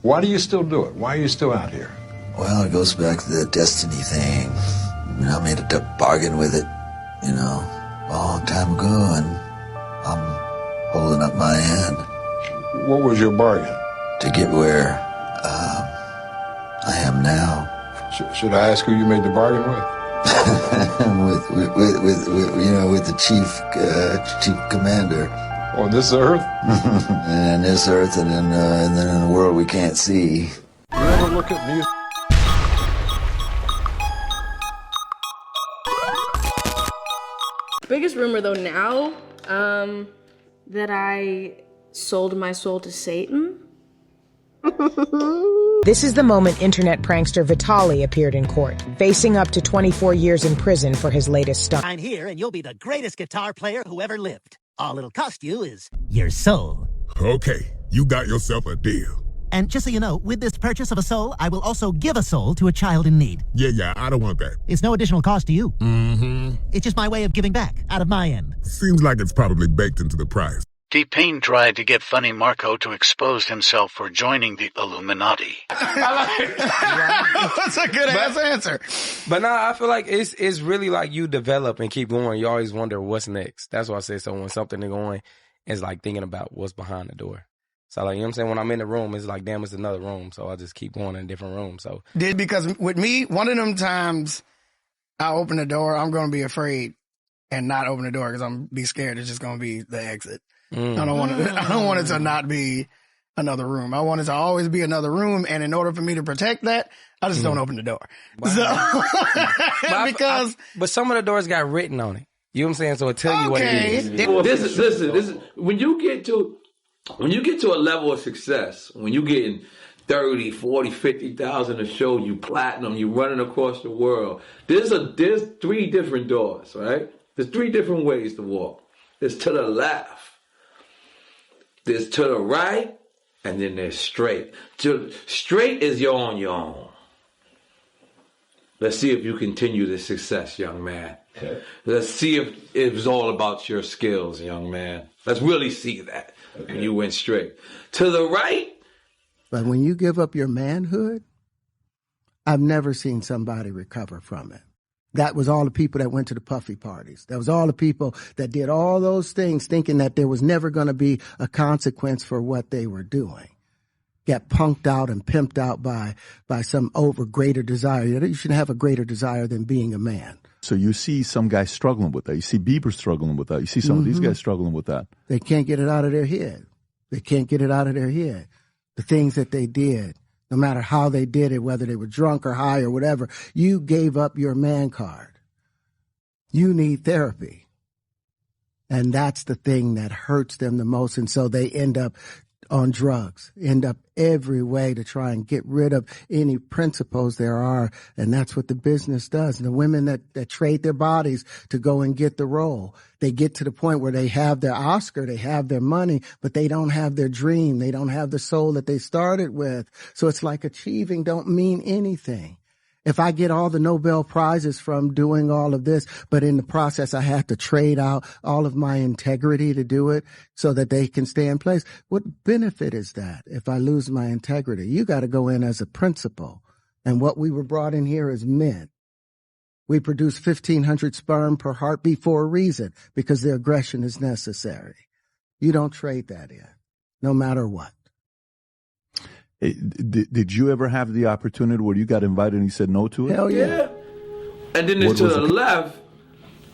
Why do you still do it? Why are you still out here? Well, it goes back to the destiny thing. I made a bargain with it, a long time ago, and I'm holding up my end. What was your bargain? To get where I am now. Should I ask who you made the bargain with? with the chief commander. On this earth? And this earth, and then in the world we can't see. You ever look at music? Biggest rumor though now, that I sold my soul to Satan. This is the moment internet prankster Vitali appeared in court, facing up to 24 years in prison for his latest stunt. I'm here, and you'll be the greatest guitar player who ever lived. All it'll cost you is your soul. Okay, you got yourself a deal. And just so you know, with this purchase of a soul, I will also give a soul to a child in need. Yeah, I don't want that. It's no additional cost to you. Mm-hmm. It's just my way of giving back, out of my end. Seems like it's probably baked into the price. T-Pain tried to get Funny Marco to expose himself for joining the Illuminati. That's a good ass answer. But nah, I feel like it's really like you develop and keep going. You always wonder what's next. That's why I say so when something is going, it's like thinking about what's behind the door. So like, you know what I'm saying? When I'm in the room, it's like, damn, it's another room. So I just keep going in different rooms. So because with me, one of them times I open the door, I'm going to be afraid and not open the door because I'm be scared it's just going to be the exit. I don't want it to not be another room. I want it to always be another room. And in order for me to protect that, I just don't open the door. Wow. So, but some of the doors got written on it. You know what I'm saying? So it tell you what it is. This is when you get to a level of success, when you getting 30, 40, 50,000 a show, you platinum, you running across the world. There's three different doors, right? There's three different ways to walk. There's to the left. There's to the right, and then there's straight. Straight is you're on your own. Let's see if you continue this success, young man. Okay. Let's see if it's all about your skills, young man. Let's really see that when you went straight. To the right. But when you give up your manhood, I've never seen somebody recover from it. That was all the people that went to the puffy parties. That was all the people that did all those things thinking that there was never going to be a consequence for what they were doing. Get punked out and pimped out by some greater desire. You shouldn't have a greater desire than being a man. So you see some guys struggling with that. You see Bieber struggling with that. You see some of these guys struggling with that. They can't get it out of their head. They can't get it out of their head. The things that they did. No matter how they did it, whether they were drunk or high or whatever, you gave up your man card. You need therapy. And that's the thing that hurts them the most. And so they end up on drugs, end up every way to try and get rid of any principles there are. And that's what the business does. And the women that trade their bodies to go and get the role, they get to the point where they have their Oscar, they have their money, but they don't have their dream. They don't have the soul that they started with. So it's like achieving don't mean anything. If I get all the Nobel Prizes from doing all of this, but in the process I have to trade out all of my integrity to do it so that they can stay in place, what benefit is that if I lose my integrity? You got to go in as a principal. And what we were brought in here as men. We produce 1,500 sperm per heartbeat for a reason, because the aggression is necessary. You don't trade that in, no matter what. Did you ever have the opportunity where you got invited and you said no to it? Hell yeah. And then to the left,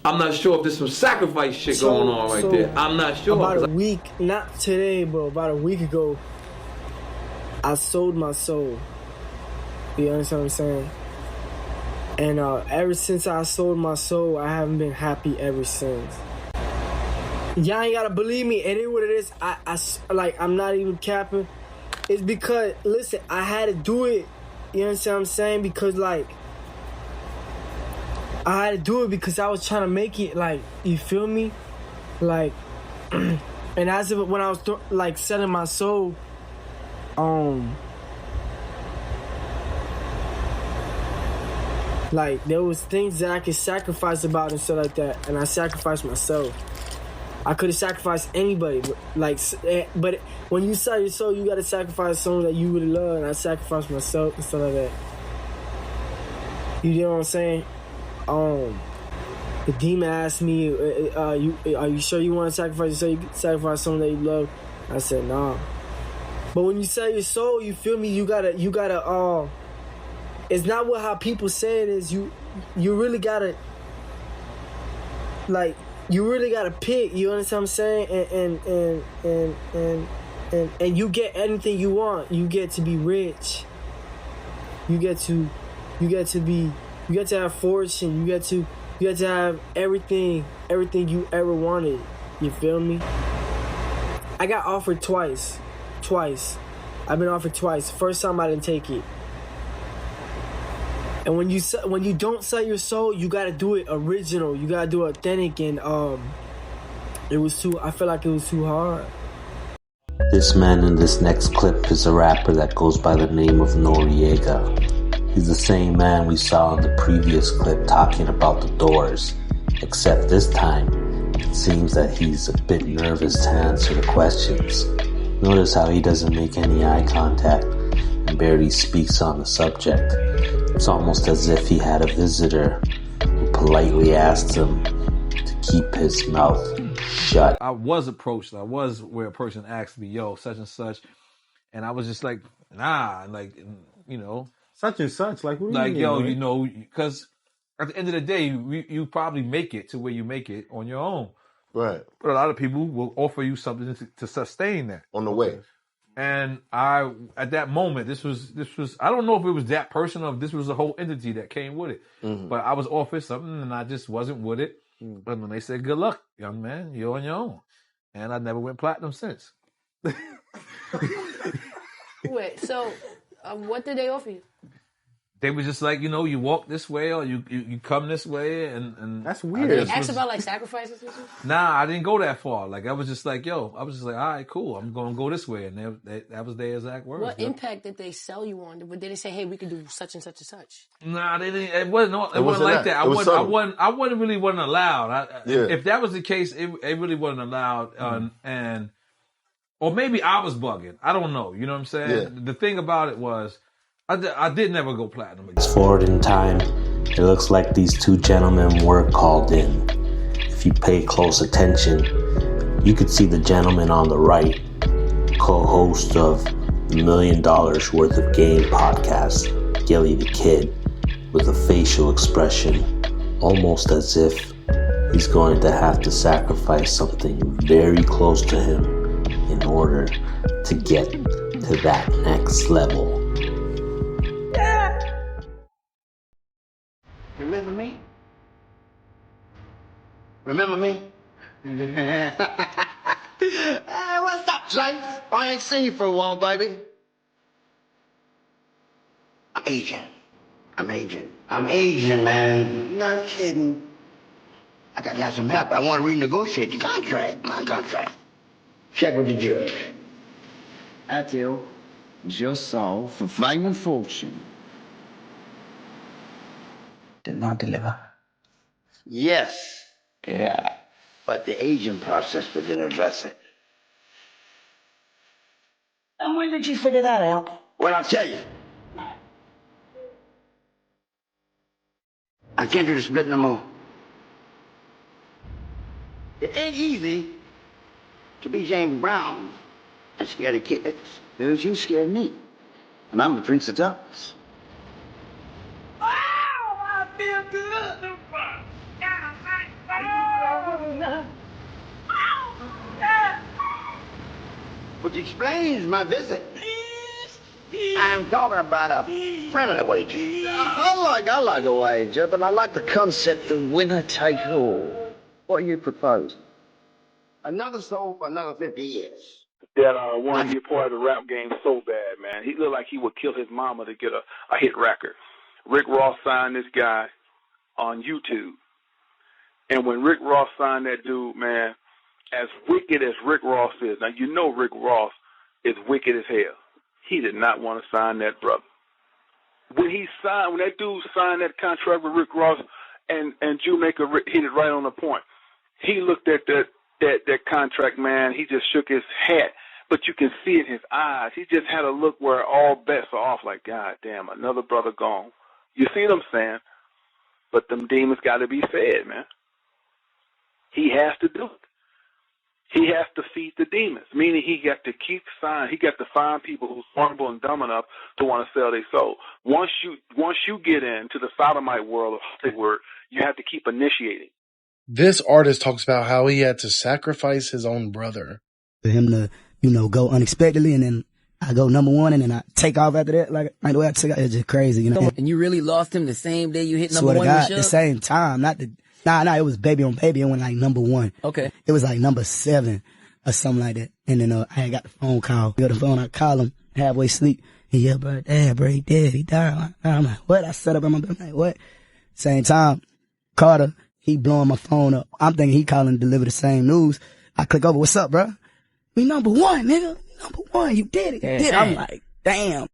I'm not sure if there's some sacrifice shit going on right there. I'm not sure. About a week, not today, but about a week ago, I sold my soul. You understand what I'm saying? And ever since I sold my soul, I haven't been happy ever since. Y'all ain't gotta believe me. It is what it is. I'm not even capping. It's because, listen, I had to do it, you understand what I'm saying? Because, like, I had to do it because I was trying to make it, like, you feel me? Like, and as of when I was, selling my soul, like, there was things that I could sacrifice about and stuff like that, and I sacrificed myself. I could have sacrificed anybody, but when you sell your soul, you gotta sacrifice someone that you really love, and I sacrificed myself and stuff like that. You know what I'm saying? The demon asked me, "Are you sure you want to sacrifice yourself? You sacrifice someone that you love?" I said, "Nah." But when you sell your soul, you feel me? You gotta. It's not how people say it is. You really gotta. Like, you really gotta pick. You understand what I'm saying? And you get anything you want. You get to be rich. You get to have fortune. You get to have everything you ever wanted. You feel me? I got offered twice. I've been offered twice. First time I didn't take it. And when you don't sell your soul, you gotta do it original. You gotta do it authentic. And I feel like it was too hard. This man in this next clip is a rapper that goes by the name of Noriega. He's the same man we saw in the previous clip talking about the Doors, except this time, it seems that he's a bit nervous to answer the questions. Notice how he doesn't make any eye contact and barely speaks on the subject. It's almost as if he had a visitor who politely asked him to keep his mouth shut. I was approached. I was where a person asked me, "Yo, such and such," and I was just like, "Nah," like, you know, such and such. Like, what do like, you mean, yo, right? you know, because at the end of the day, you probably make it to where you make it on your own, right? But a lot of people will offer you something to sustain that on the way. And I, at that moment, this was, I don't know if it was that person or if this was a whole entity that came with it. Mm-hmm. But I was offered something and I just wasn't with it. Mm-hmm. But when they said, "Good luck, young man, you're on your own." And I never went platinum since. Wait, so what did they offer you? They were just like, you know, you walk this way or you come this way, and that's weird. Did they ask about like sacrifices and stuff? Nah, I didn't go that far. Like I was just like, all right, cool, I'm gonna go this way, and that was their exact words. What impact did they sell you on? Did they say, "Hey, we can do such and such and such"? Nah, they didn't. It wasn't like that. I wasn't really allowed. If that was the case, it really wasn't allowed. Or maybe I was bugging. I don't know. You know what I'm saying? Yeah. The thing about it was, I did never go platinum again. Fast forward in time, it looks like these two gentlemen were called in. If you pay close attention, you could see the gentleman on the right, co-host of the $1 Million Worth of Game podcast, Gilly the Kid, with a facial expression almost as if he's going to have to sacrifice something very close to him in order to get to that next level. Remember me? Remember me? Hey, what's up, son? I ain't seen you for a while, baby. I'm Asian, man. Not kidding. I gotta have some help. I want to renegotiate the contract, my contract. Check with the judge. Atil is your soul for fame and fortune. Did not deliver. Yes. Yeah. But the aging process didn't address it. And when did you figure that out? Well, I'll tell you. I can't do the split no more. It ain't easy to be James Brown and scare the kids. Because you scared me. And I'm the Prince of Darkness. Oh, I feel good. Which explains my visit. I'm talking about a friendly wager. I like a wager, but I like the concept of winner take all. What are you proposing? Another soul for another 50 years. That wanted to be a part of the rap game so bad, man. He looked like he would kill his mama to get a hit record. Rick Ross signed this guy on YouTube. And when Rick Ross signed that dude, man, as wicked as Rick Ross is, now you know Rick Ross is wicked as hell. He did not want to sign that brother. When that dude signed that contract with Rick Ross and Jamaica hit it right on the point, he looked at that that contract, man, he just shook his head. But you can see in his eyes, he just had a look where all bets are off, like, God damn, another brother gone. You see what I'm saying? But them demons got to be fed, man. He has to do it. He has to feed the demons, meaning he got to find people who's vulnerable and dumb enough to want to sell their soul. Once you get into the sodomite world of Hollywood, you have to keep initiating. This artist talks about how he had to sacrifice his own brother. For him to, go unexpectedly, and then I go number one, and then I take off after that. Like the way I took out, it's just crazy, And you really lost him the same day you hit number Swear one? to God, the same time, it was Baby on Baby. It went like number one. Okay. It was like number 7 or something like that. And then I had got the phone call. I got the phone, I call him, halfway asleep. He bro, Dad, bro, he dead, he died. I'm like, what? I set up in my bed. I'm like, what? Same time, Carter, he blowing my phone up. I'm thinking he calling to deliver the same news. I click over, what's up, bro? We number one, nigga. Number one, you did it. You did it. I'm like, damn.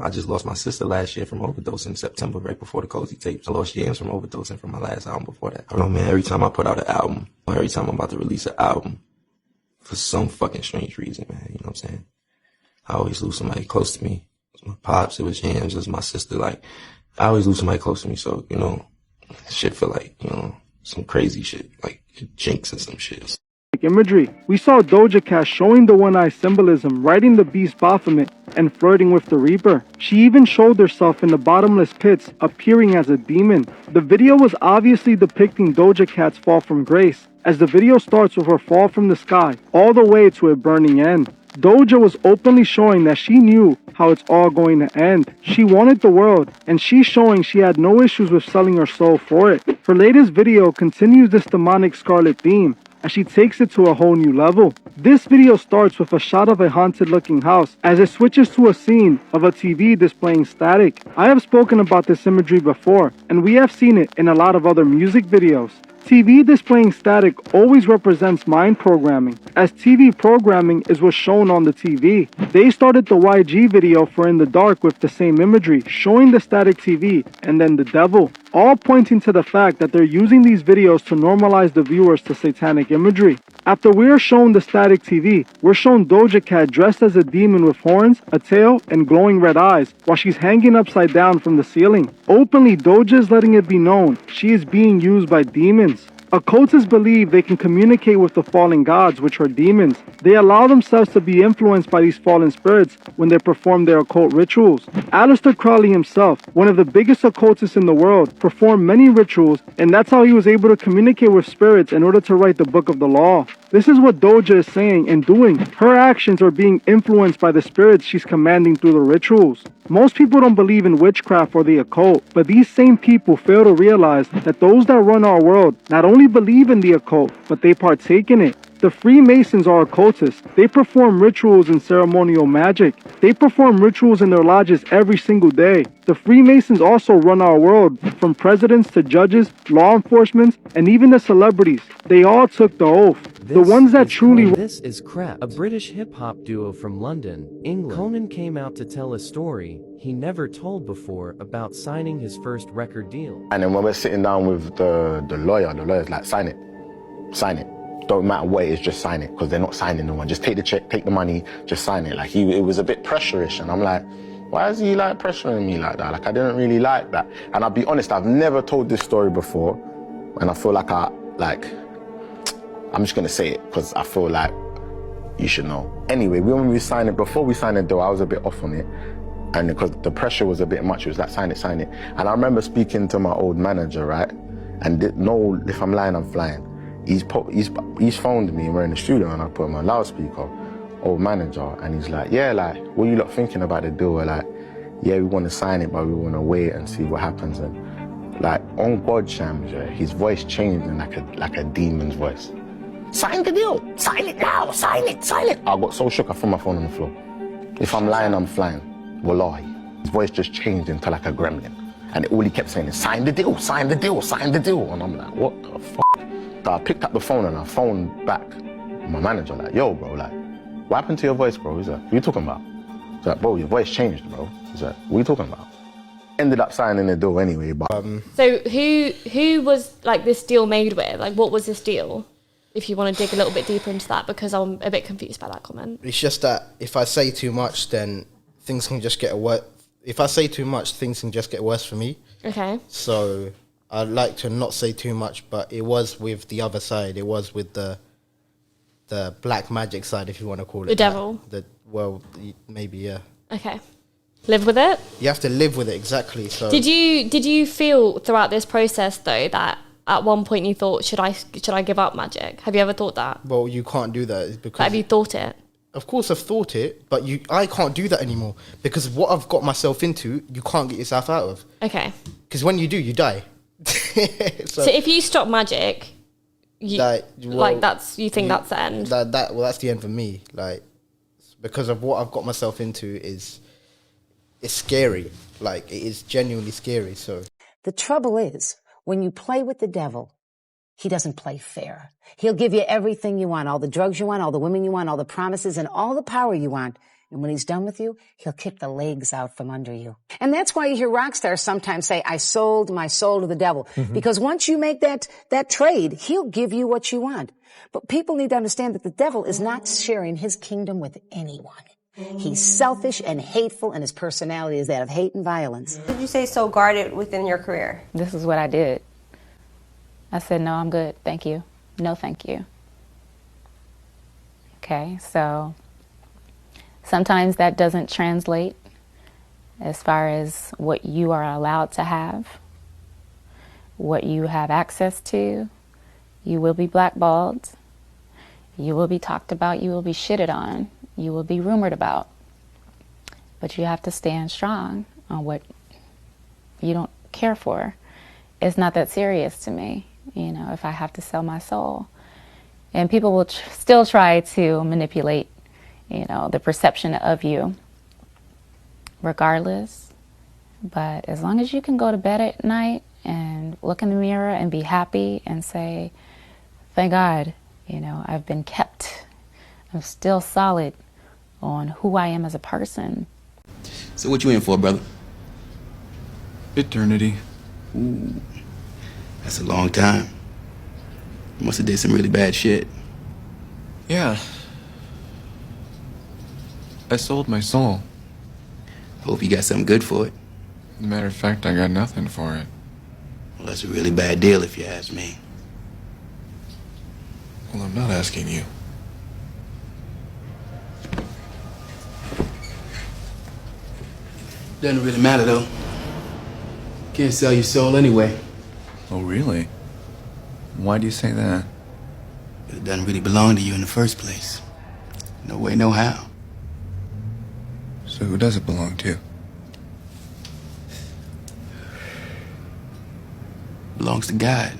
I just lost my sister last year from overdose in September, right before the Cozy tapes. I lost James from overdosing from my last album before that. I don't know, man, every time I put out an album, or every time I'm about to release an album, for some fucking strange reason, man, you know what I'm saying? I always lose somebody close to me. It was my pops, it was James, it was my sister. Like, I always lose somebody close to me, so, shit feel like, some crazy shit, like jinx and some shit. Imagery. We saw Doja Cat showing the one-eye symbolism, riding the beast Baphomet, and flirting with the Reaper. She even showed herself in the bottomless pits, appearing as a demon. The video was obviously depicting Doja Cat's fall from grace, as the video starts with her fall from the sky, all the way to a burning end. Doja was openly showing that she knew how it's all going to end. She wanted the world, and she's showing she had no issues with selling her soul for it. Her latest video continues this demonic scarlet theme, as she takes it to a whole new level. This video starts with a shot of a haunted looking house as it switches to a scene of a TV displaying static. I have spoken about this imagery before, and we have seen it in a lot of other music videos. TV displaying static always represents mind programming, as TV programming is what's shown on the TV. They started the YG video for In the Dark with the same imagery, showing the static TV and then the devil, all pointing to the fact that they're using these videos to normalize the viewers to satanic imagery. After we are shown the static TV, we're shown Doja Cat dressed as a demon with horns, a tail, and glowing red eyes, while she's hanging upside down from the ceiling. Openly, Doja is letting it be known she is being used by demons. Occultists believe they can communicate with the fallen gods, which are demons. They allow themselves to be influenced by these fallen spirits when they perform their occult rituals. Aleister Crowley himself, one of the biggest occultists in the world, performed many rituals, and that's how he was able to communicate with spirits in order to write the Book of the Law. This is what Doja is saying and doing. Her actions are being influenced by the spirits she's commanding through the rituals. Most people don't believe in witchcraft or the occult, but these same people fail to realize that those that run our world not only believe in the occult, but they partake in it. The Freemasons are occultists. They perform rituals and ceremonial magic. They perform rituals in their lodges every single day. The Freemasons also run our world, from presidents to judges, law enforcement, and even the celebrities. They all took the oath. The ones that truly... This is Crap, a British hip-hop duo from London, England. Conan came out to tell a story he never told before about signing his first record deal. And then when we're sitting down with the lawyer's like, sign it. Sign it. Don't matter what it is, just sign it, because they're not signing the one. Just take the check, take the money, just sign it. Like, it was a bit pressure-ish, and I'm like, why is he like pressuring me like that? Like, I didn't really like that. And I'll be honest, I've never told this story before, and I feel like I'm just gonna say it, because I feel like you should know. Anyway, before we signed the deal, I was a bit off on it, and because the pressure was a bit much, it was like, sign it. And I remember speaking to my old manager, right? And no, if I'm lying, I'm flying. He's phoned me, and we're in the studio, and I put him on loudspeaker, old manager, and he's like, yeah, like, what are you lot thinking about the deal? We're like, yeah, we want to sign it, but we want to wait and see what happens. And like, on God, Shams, yeah, his voice changed in like a demon's voice. Sign the deal, sign it now, sign it. I got so shook, I threw my phone on the floor. If I'm lying, I'm flying. Wallahi. His voice just changed into like a gremlin. And all he kept saying is, sign the deal, sign the deal, sign the deal. And I'm like, what the fuck? So I picked up the phone and I phoned back my manager, like, yo, bro, like, what happened to your voice, bro? He's like, what are you talking about? He's like, bro, your voice changed, bro. He's like, what are you talking about? ended up signing the deal anyway. But So who was like this deal made with? Like, what was this deal? If you want to dig a little bit deeper into that, because I'm a bit confused by that comment. It's just that if I say too much, then things can just get worse. If I say too much, things can just get worse for me. Okay. So I'd like to not say too much, but it was with the other side. It was with the black magic side, if you want to call it The devil. Maybe, yeah. Okay. Live with it? You have to live with it, exactly. So Did you feel throughout this process though that at one point you thought, should I give up magic? Have you ever thought that? Well, you can't do that because. Have you thought it? Of course, I've thought it, but I can't do that anymore because what I've got myself into, you can't get yourself out of. Okay. Because when you do, you die. So if you stop magic, you think that's the end? That's the end for me. Like, because of what I've got myself into it's scary. Like, it is genuinely scary. So the trouble is, when you play with the devil, he doesn't play fair. He'll give you everything you want, all the drugs you want, all the women you want, all the promises and all the power you want. And when he's done with you, he'll kick the legs out from under you. And that's why you hear rock stars sometimes say, I sold my soul to the devil. Mm-hmm. Because once you make that trade, he'll give you what you want. But people need to understand that the devil is not sharing his kingdom with anyone. He's selfish and hateful, and his personality is that of hate and violence. Did you say so guarded within your career? This is what I did. I said, no, I'm good. Thank you. No, thank you. Okay, so sometimes that doesn't translate as far as what you are allowed to have, what you have access to. You will be blackballed. You will be talked about. You will be shitted on. You will be rumored about. But you have to stand strong on what you don't care for. It's not that serious to me, you know, if I have to sell my soul. And people will still try to manipulate, you know, the perception of you regardless. But as long as you can go to bed at night and look in the mirror and be happy and say, thank God, you know, I've been kept. I'm still solid on who I am as a person. So what you in for, brother? Eternity. Ooh, that's a long time. You must have did some really bad shit. Yeah. I sold my soul. Hope you got something good for it. Matter of fact, I got nothing for it. Well, that's a really bad deal if you ask me. Well, I'm not asking you. Doesn't really matter, though. Can't sell your soul anyway. Oh, really? Why do you say that? It doesn't really belong to you in the first place. No way, no how. So who does it belong to? Belongs to God.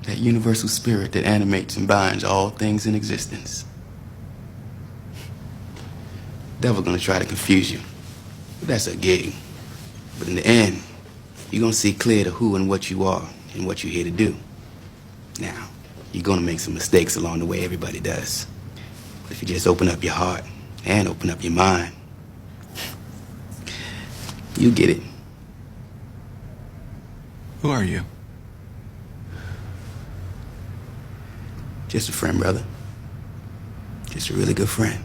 That universal spirit that animates and binds all things in existence. Devil gonna try to confuse you. But that's a gig. But in the end, you're gonna see clear to who and what you are and what you're here to do. Now, you're gonna make some mistakes along the way, everybody does. But if you just open up your heart and open up your mind, you get it. Who are you? Just a friend, brother. Just a really good friend.